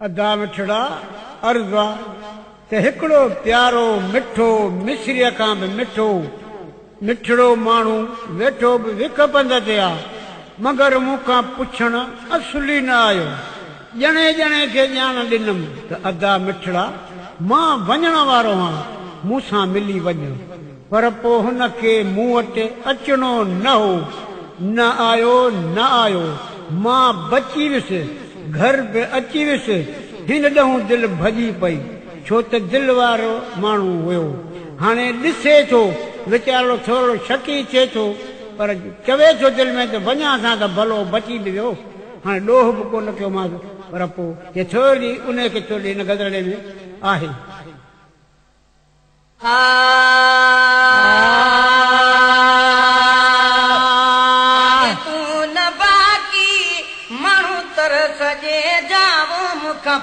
अदा मिठड़ा अर्ज़ा ते हिकिड़ो प्यारो मिठो मिस्रीअ खां बि मिठो मिठड़ो माण्हू वेठो बि विक पंध ते आ मगर मूंखां पुछण असुली न आयो ॼणे ॼणे खे ॼाण ॾिनमि त अदा मिठड़ा मां वञण वारो आहियां मूंसां मिली वञ पर पोइ हुनखे मूं वटि अचणो न हो न आयो मां बची वियुसि घर बि अची वियुसि हिन ॾहूं दिलि भॼी पई छो त दिलि वारो माण्हू हुयो हाणे ॾिसे थो वीचारो थोरो शकी थिए थो पर चवे थो दिलि में त वञा सां त भलो बची बि वियो हाणे ॾोह बि कोन कयो मां पर पोइ हे थोरी उन खे थोरी हिन गदिड़े में आहे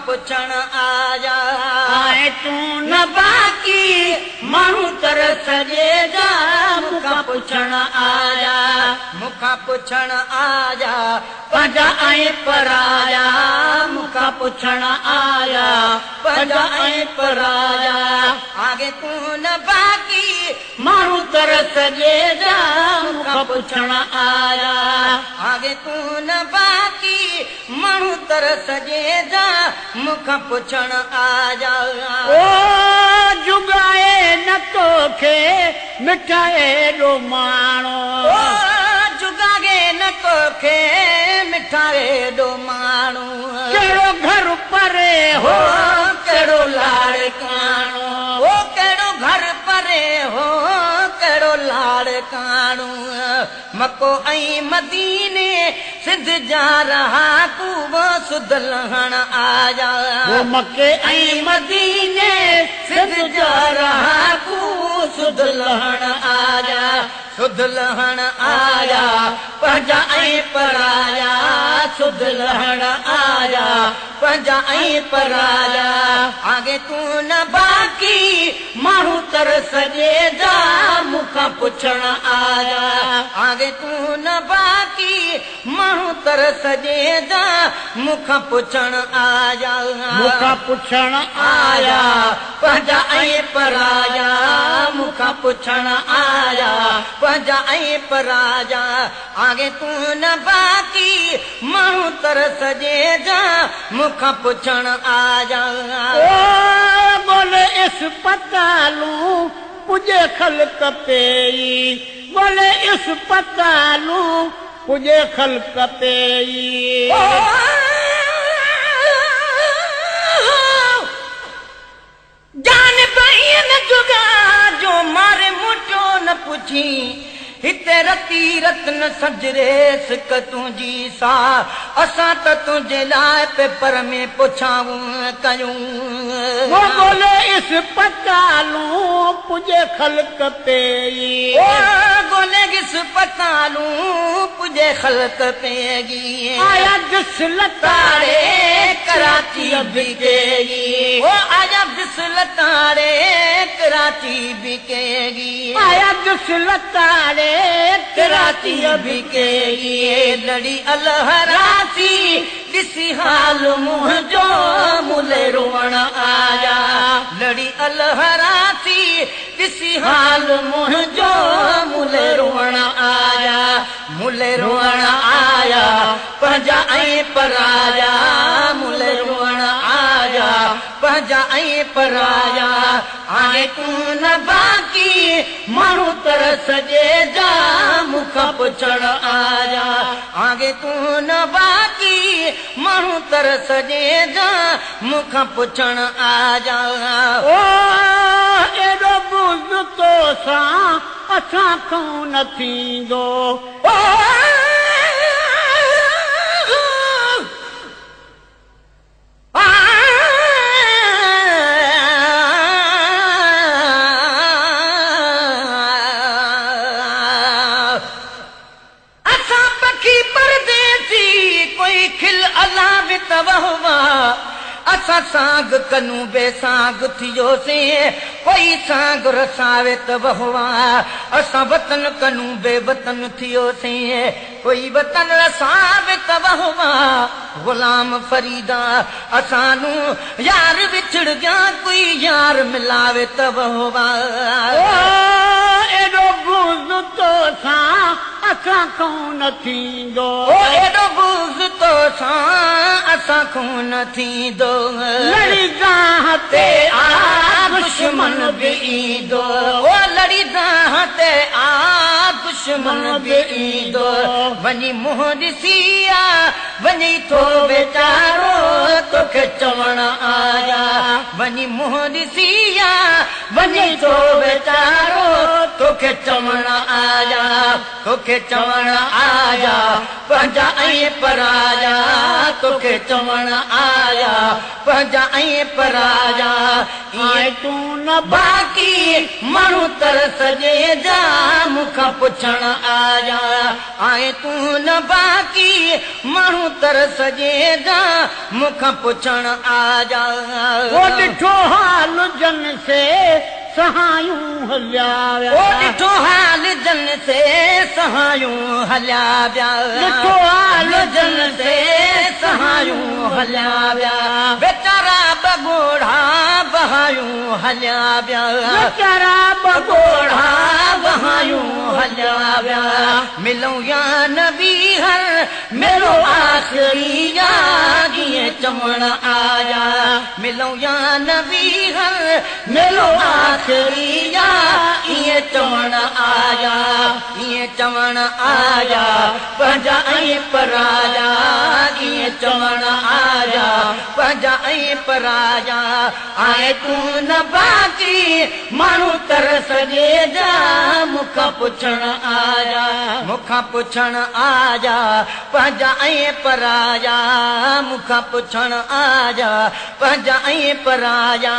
पुछण आया तूं न बाकी माण्हू तरस जे जा मूंखां पुछण आया पंहिंजा ऐं पराया मूंखां पुछण आया पंहिंजा ऐं पराया आगे तूं न बाकी माण्हू तरस जे जा मूंखां पुछण आया आगे तूं न बाकी माण्हू तरस जे जा मूंखां पुछण आया ओ जुगाए न तोखे मिठाए ॾो माण्हू जुगाए न तोखे मिठाए ॾो माण्हू कहिड़ो घर परे हो कहिड़ो लाड़ काणो हो कहिड़ो घर परे हो कहिड़ो लाड़ काणो मको ऐं मदीने सिंध जा रहा कूब सुध लहण आया वो मके ऐं मदीने सिंध जा रहा कूब सुध लहण आया सुध लहण आया पंहिंजा ऐं पराया सुध लहण आया पंहिंजा ऐं पराया आगे तूं न बाकी माण्हू तरस जे जा मूंखां पुछण आया आगे तूं न बाकी माण्हू तरस जे जा मूंखां पुछण आया मूंखां पुछण आया पंहिंजा ऐं पराया मूंखां पुछण आया पंहिंजा ऐं पराया आगे तूं न बाकी माण्हू तरस जे जा मूंखां पुछण आया बोले इस्पतालूं पुॼे ख़ल्क़ पेई बोले इस्पतालूं पुॼे ख़ल्क़ पेई जान बहिन जुगा जो मारे मुठो न पुछी हिते रती रत्न सजरे सिक तुंहिंजी सा असां त तुंहिंजे लाइ पेपर में पुछाऊं कयूं वो बोले इस्पतालूं पुॼे ख़ल्क़ पेई गोले इस्पतालूं पुॼे ख़ल्क़ पेगी आया दिसलतारे कराची बिकेगी ओ आया दिसलतारे कराची बिकेगी आया दिसलतारे कराची बिकेगी लड़ी अलहरासी ॾिसी हाल मुंहिंजो मुले रोअण आया लड़ी अलहरासी ॾिसी हाल मुंहिंजो मुले रोअण आया मुले रोअण आया पंहिंजा ऐं पराया मुले रोअण आया पंहिंजा ऐं पराया हाणे तूं न बाकी माण्हू तरस जे जा मूंखां पुछण आया आगे तूं न बाकी माण्हू तरस जे जा मूंखां पुछण आया ओ एॾो बुज़ तोसां असां खां न थींदो असां सांग कनू बेसांग थियोसीं कोई सांग रसावे त वहवा असां वतन कनू बेवतन थियोसीं कोई वतन रसावे त वहवा गुलाम फरीदा असानू यार विछड़ गया कोई यार मिलावे त वहवा एॾो बुज़ तोसां असां खां न थींदो एॾो बुज़ तोसां असां खां न थींदो लड़ी गाह ते आ दुश्मन बि ईंदो लड़ी गाह ते आ दुश्मन बि ईंदो वञी मुंहुं ॾिसी आ वञी थो वीचारो तोखे चवण आया वञी मुंहुं ॾिसी आ वञी थो वीचारो तोखे चवण आया तोखे चवण आया पंहिंजा ऐं पराया तोखे चवण आया पंहिंजा ऐं पराया ईअं तूं न बाक़ी माण्हू तरस जे जा मूंखां पुछण आया ऐं तूं न बाक़ी माण्हू तरस जे जा मूंखां पुछण आया ॾिठो हाल जन से सहायूं हलिया ॾिठो हाल जन से सहायूं हलिया विया ॾिठो हाल जन से सहायूं हलिया विया वीचारा बगोड़ा बहायूं हलिया विया वीचारा बगोड़ा बहायूं हलिया विया मिलूं या नबी हर मिलो आखिरी या जीअं चवण आया मिलूं या नबी हर मिलो आखिरी या ईअं चवण आया ईअं चवण आया पंहिंजा ऐं पराया ईअं चवण आया पंहिंजा ऐं पराया ऐं तूं न बाक़ी माण्हू तरस जे जा मूंखां पुछण आया मूंखां पुछण आया पंहिंजा ऐं पराया मूंखां पुछण आया पंहिंजा ऐं पराया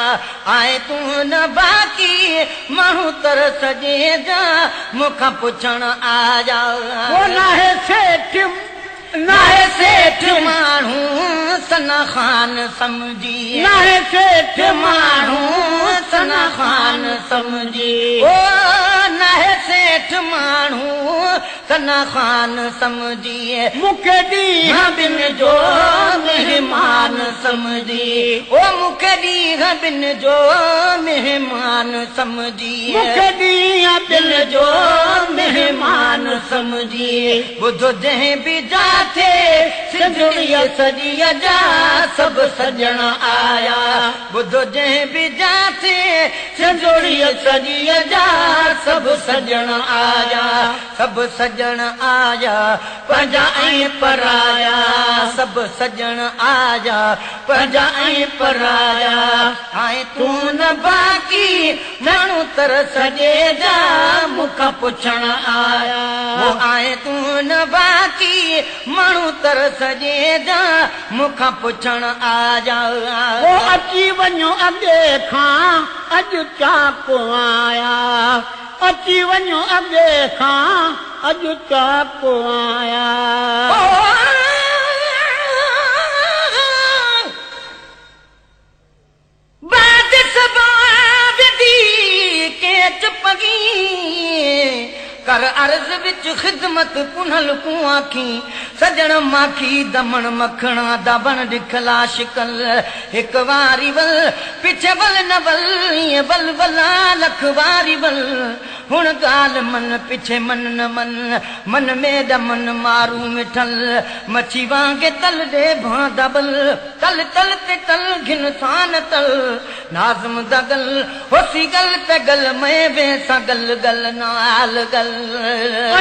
ऐं तूं न बाक़ी माण्हू तरस जे जा मूंखां पुछण आया नाहे सेठ माण्हू सना ख़ान सम्झी नाहे सेठ माण्हू सना ख़ान सम्झी नाहे सेठ माण्हू सना ख़ान सम्झी मूंखे ॾींहं बिन जो मेहमान सम्झी मूंखे ॾींहं बिन जो मेहमान सम्झी मूंखे ॾींहं बिन जो मेहमान सम्झी ॿुधो जंहिं बि जाथे सिंधड़ीअ सॼीअ जा सभु सॼण आया ॿुधो जंहिं बि जाथे सिंधड़ीअ सॼीअ जा सभु सॼण आया सभु सॼण आया पंहिंजा ऐं पराया सभु सॼण आया पंहिंजा ऐं पराया ऐं तूं न बाक़ी माण्हू तरस जे जा मूंखां पुछण आया ऐं तूं न बाक़ी माण्हू तरस जे जा मूंखां पुछण आया अची वञो अॻे खां अॼु चाको आया अची वञो अॻे खां अॼु चाको आया कर अर्ज विच खिदमत पुनल को आखी सजण माखी दमन मखणा दबन दिखला शिकल एक वारी बल पिछे बल न बल ये बल बला लख वारी बल हुण गाल मन पिछे मन न मन मन में दमन मारू मिठल मच्छी वांगे तल दे भा दबल तल तल ते तल घिनसान तल नाज़म दगल होसी गल पे गल में बेसा गल गल नाल गल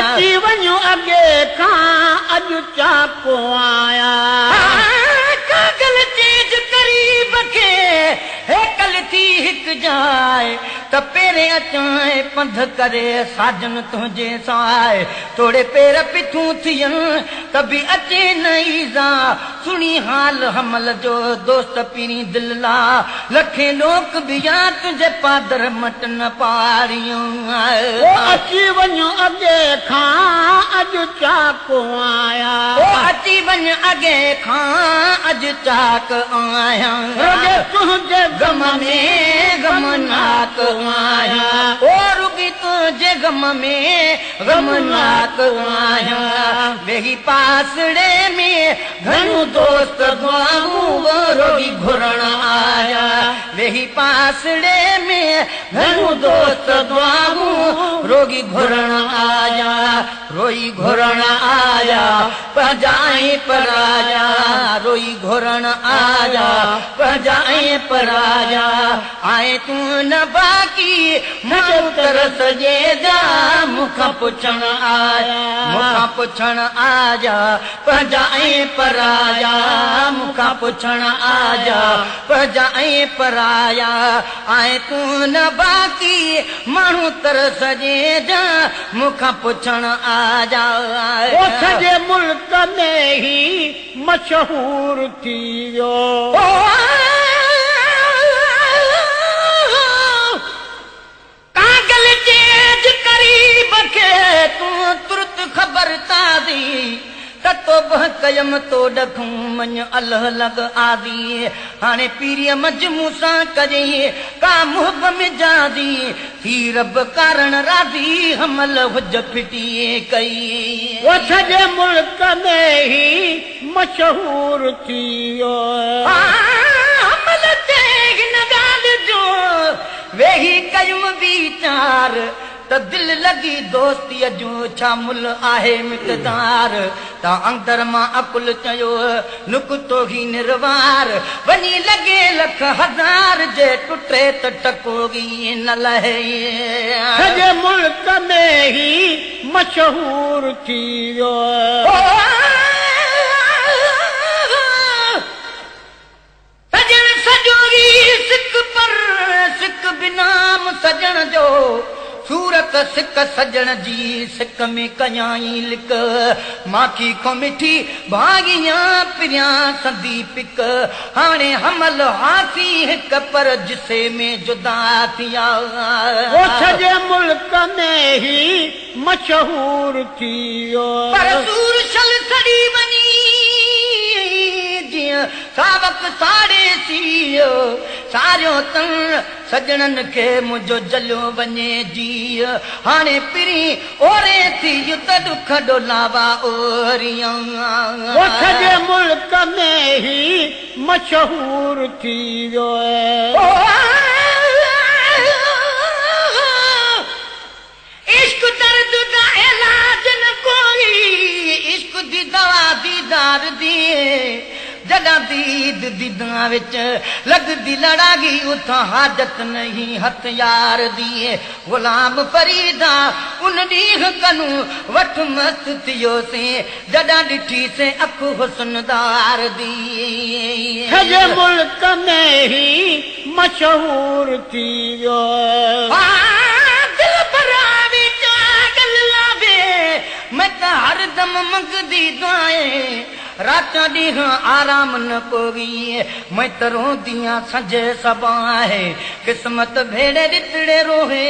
अची वञो अॻे खां अॼु चाको आया कागल चीज करीब खे हेकल थी हिक जाए त पेरे अचाए पंध करे साजन तुंहिंजे साए तोड़े पेर पिथूं थियन त बि अचे न ईज़ा सुनी हाल हमल जो दोस्त पीरी दिल ला लखे लोग बिया तुझे पादर मट न पारियूं ओ अची वञो अॻे खां अॼु चाको आया ओ अची वञ अॻे खां अॼु चाक आया रुॻे तुंहिंजे गम में गमनाक आया ओ रुॻी तुंहिंजे गम में गमनाक आया वेही पासड़े में घणो दोस्त दुआऊं रोगी घुरण आया वेही पासड़े में घणो दोस्त दुआऊं रोगी घुरण आया रोई घुरण आया पजाए पर आया रोई घुरण आया पजाए पर आया आए तू न बाकी मुझ तरस जे जा मुखा पुछण आया मुखा पुछण आया पजाए पर आया मुखा पुछण आया पजाए पर आया आए तू न बाकी माण्हू तरस जे जा मुखा पुछण आया ओ सॼे मुल्क में ही मशहूर थी वियो कागल चेज करीब खे तूं तुरत ख़बर तादी ततो बह कयम तो डखूं मन अल्लाह लग आदी हाणे पीरिय मजमू सां कजई का मुहब में जादी थी रब कारण राधी हमल हुज फिटी कई वो सॼे मुल्क में ही मशहूर थी वियो हमल ते हिन ॻाल्हि जो वेही कयुम वीचार त दिल लगी दोस्तीअ जो छा मुल आहे मिक़दार त अंदर मां अकुल चयो नुक़्तो ही निर्वार वञी लॻे लख हज़ार जे टुटे त टकोगी न लहे सॼे मुल्क में ही मशहूर थी वियो सजण सजोगी सिक पर सिक बिनाम सजण जो सूरत सिक सजण जी सिक में कयाई लिक माखी खो मिठी भागिया पिरिया सदी पिक हाणे हमल हासी हिक पर जिसे में जुदा थिया वो सॼे मुल्क में ही मशहूर थी वियो पर सूर शल सड़ी वञी जीअं सावक साड़े सीयो सारियो तन सजणनि खे मुंहिंजो जलियो वञे जी हाणे पिरी ओरे थी त दुख डोलावा ओरियां वो सॼे मुल्क में ही मशहूर थी वियो इश्क दर्द दा इलाज न कोई इश्क दी दवा दीदार दी जॾहिं दीद दीदा विच लगदी लड़ागी उथां हाजत नहीं हथियार दिए गुलाम फरीदा उन ॾींहुं कनू वठ मस्त थियोसीं जॾहिं ॾिठी से अख हुस्नदार दी सॼे मुल्क में ही मशहूर थी वियो दिल भरावी चागल लावे मैं त हरदम मंगदी दुआएं रात ॾींहुं आराम न पोगी मैं त रोंदियां संजे सबाहे किस्मत भेड़े रितड़े रोहे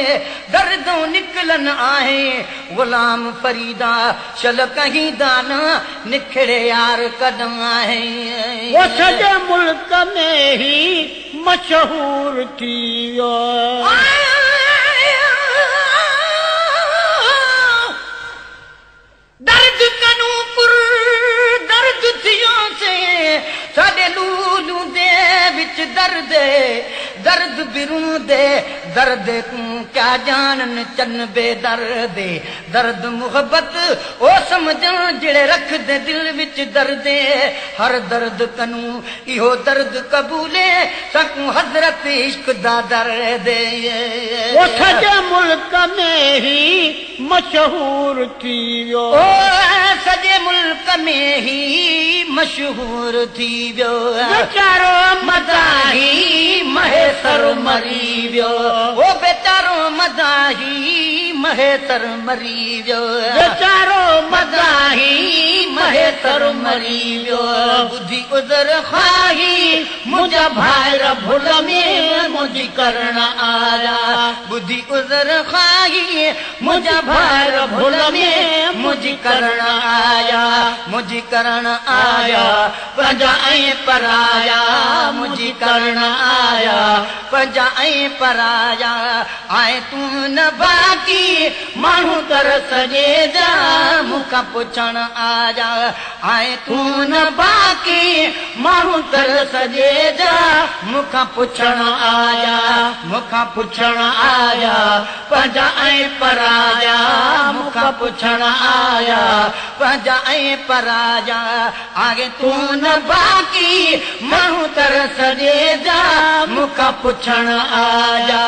दर्दों निकलन आहे गुलाम फरीदा चल कहीं दाना निखड़े यार कदम आहे वो सॼे मुल्क में ही मशहूर थी वियो दर्द कनू पुर दर्द थियो से साडे लूलू दे विच दर्द दर्द बिरू दे दर्द को क्या जानन चन बेदर्द दर्द मुहब्बत ओ समझण जेड़े रख दे दिल विच दर्द हर दर्द कनू इहो दर्द कबूले सकूं हजरत इश्क दा दर्द वो सॼे मुल्क में ही मशहूर थी वियो सॼे मुल्क में ही मशहूर थी वियो बेचारो मदाही महेसर मरी वियो ओ बेचारो मदाही महेतर मरी वियो वीचारो मदाही महेतर मरी वियो बुद्धि उज़र खाही मुंहिंजा भाइर भुल में मुंहिंजी करण आया बुद्धि उज़र खाही मुंहिंजा भाइर भुल में मुंहिंजी करण आया मुंहिंजी करण आया पंहिंजा ऐं पराया मुंहिंजी करण आया पंहिंजा ऐं पराया आए तूं न बाक़ी माण्हू कर सॼे जा मूंखां पुछण आया आए तूं न बाक़ी माण्हू कर सॼे जा मूंखां पुछण आया मूंखां पुछण आया पंहिंजा ऐं पराया मूंखां पुछण आया पंहिंजा ऐं पराया आगे तूं न बाक़ी माण्हू कर सॼे जा मूंखां पुछण आया